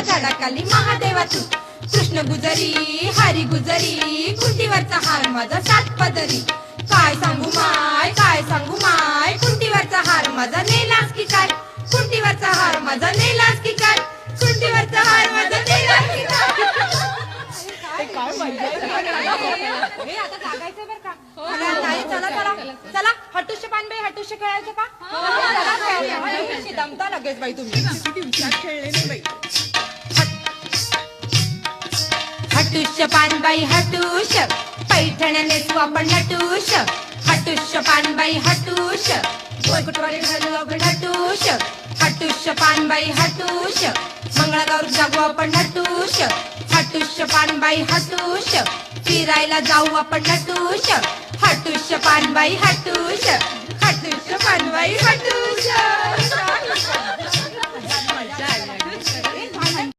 झाडाखाली महादेवा तू कृष्ण गुजरी हरी गुजरी कुंटीवरचा हार माझा सात पदरी काय सांगू माय कुंटीवरचा हार माझा नेलास की काय कुंटीवरचा हार माझा नेलास की काय कुंटीवरचा हार माझा नेलास की काय चला चला चला हटुष्य पानबाई हटुष्य खेळायचं का दमता लगेच बाई तुम्ही खेळले नाही बाई हटुष्य पानबाई हटुष पैठण्याने तू आपण नटुष हटुष्य पानबाई हटुष गोलकुटवारी घालू आपण हटुष हटुष्य पानबाई हटुष मंगळागौर जागू आपण हटुष हटुष्य पानबाई हटुष फिरायला जाऊ आपण हटुष हटुष्य पानबाई हटुष हटुष्य पानबाई हटुष